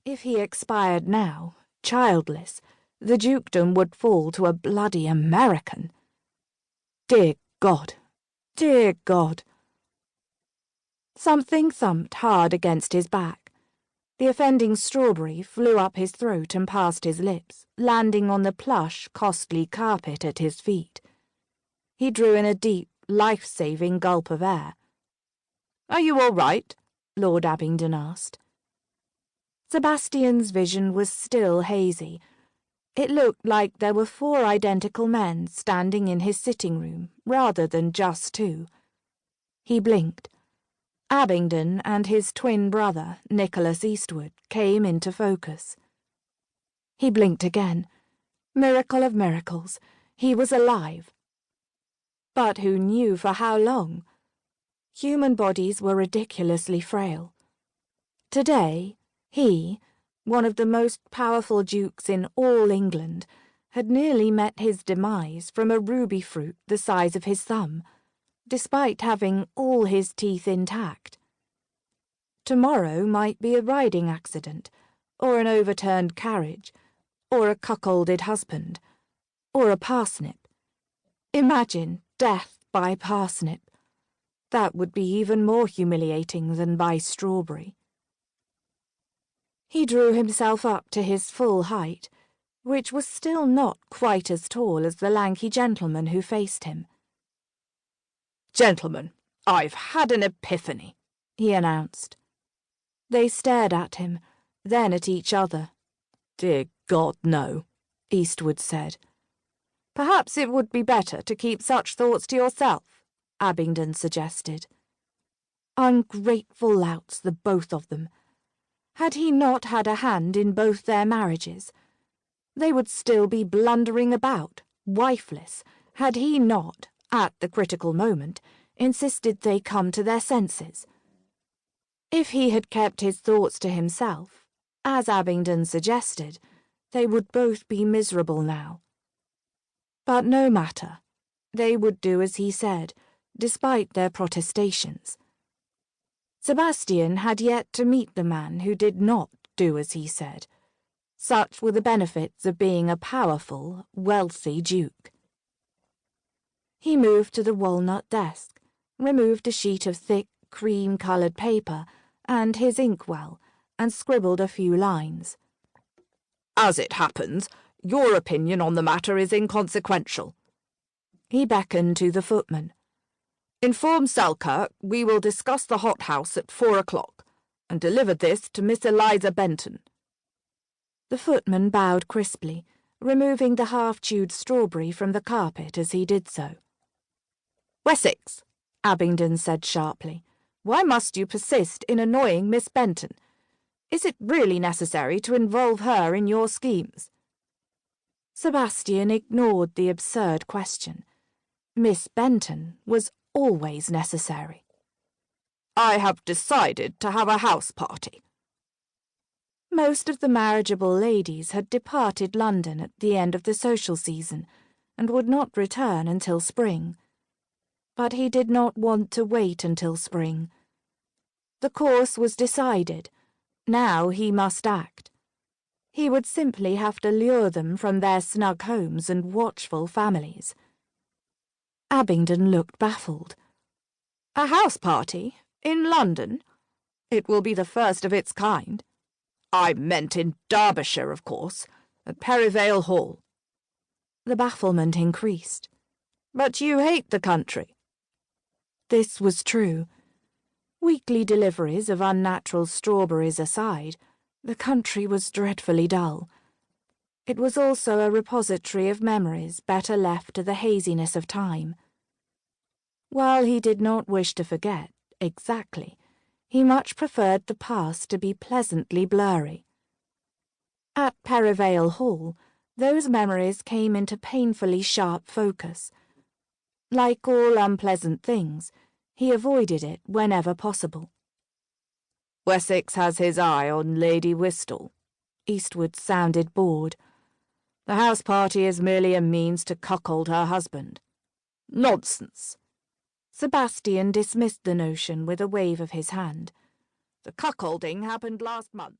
If he expired now, childless, the dukedom would fall to a bloody American. Dear God! Dear God! Something thumped hard against his back. The offending strawberry flew up his throat and past his lips, landing on the plush, costly carpet at his feet. He drew in a deep, life-saving gulp of air. "Are you all right?" Lord Abingdon asked. Sebastian's vision was still hazy. It looked like there were 4 identical men standing in his sitting room, rather than just 2. He blinked. Abingdon and his twin brother, Nicholas Eastwood, came into focus. He blinked again. Miracle of miracles, he was alive. But who knew for how long? Human bodies were ridiculously frail. Today, he, one of the most powerful dukes in all England, had nearly met his demise from a ruby fruit the size of his thumb, despite having all his teeth intact. Tomorrow might be a riding accident, or an overturned carriage, or a cuckolded husband, or a parsnip. Imagine death by parsnip. That would be even more humiliating than by strawberry. He drew himself up to his full height, which was still not quite as tall as the lanky gentleman who faced him. "Gentlemen, I've had an epiphany," he announced. They stared at him, then at each other. "Dear God, no," Eastwood said. "Perhaps it would be better to keep such thoughts to yourself," Abingdon suggested. Ungrateful louts, the both of them. Had he not had a hand in both their marriages? They would still be blundering about, wifeless, had he not, at the critical moment, insisted they come to their senses. If he had kept his thoughts to himself, as Abingdon suggested, they would both be miserable now. But no matter. They would do as he said, despite their protestations. Sebastian had yet to meet the man who did not do as he said. Such were the benefits of being a powerful, wealthy duke. He moved to the walnut desk, removed a sheet of thick, cream-coloured paper and his inkwell, and scribbled a few lines. "As it happens, your opinion on the matter is inconsequential." He beckoned to the footman. "Inform Selkirk we will discuss the hothouse at 4 o'clock, and deliver this to Miss Eliza Benton." The footman bowed crisply, removing the half-chewed strawberry from the carpet as he did so. "Wessex," Abingdon said sharply, "why must you persist in annoying Miss Benton? Is it really necessary to involve her in your schemes?" Sebastian ignored the absurd question. Miss Benton was always necessary. "I have decided to have a house party." Most of the marriageable ladies had departed London at the end of the social season, and would not return until spring. But he did not want to wait until spring. The course was decided. Now he must act. He would simply have to lure them from their snug homes and watchful families. Abingdon looked baffled. "A house party? In London? It will be the first of its kind." "I meant in Derbyshire, of course, at Perivale Hall." The bafflement increased. "But you hate the country." This was true. Weekly deliveries of unnatural strawberries aside, the country was dreadfully dull. It was also a repository of memories better left to the haziness of time. While he did not wish to forget, exactly, he much preferred the past to be pleasantly blurry. At Perivale Hall, those memories came into painfully sharp focus. Like all unpleasant things, he avoided it whenever possible. "Wessex has his eye on Lady Whistle." Eastwood sounded bored. "The house party is merely a means to cuckold her husband." "Nonsense." Sebastian dismissed the notion with a wave of his hand. "The cuckolding happened last month.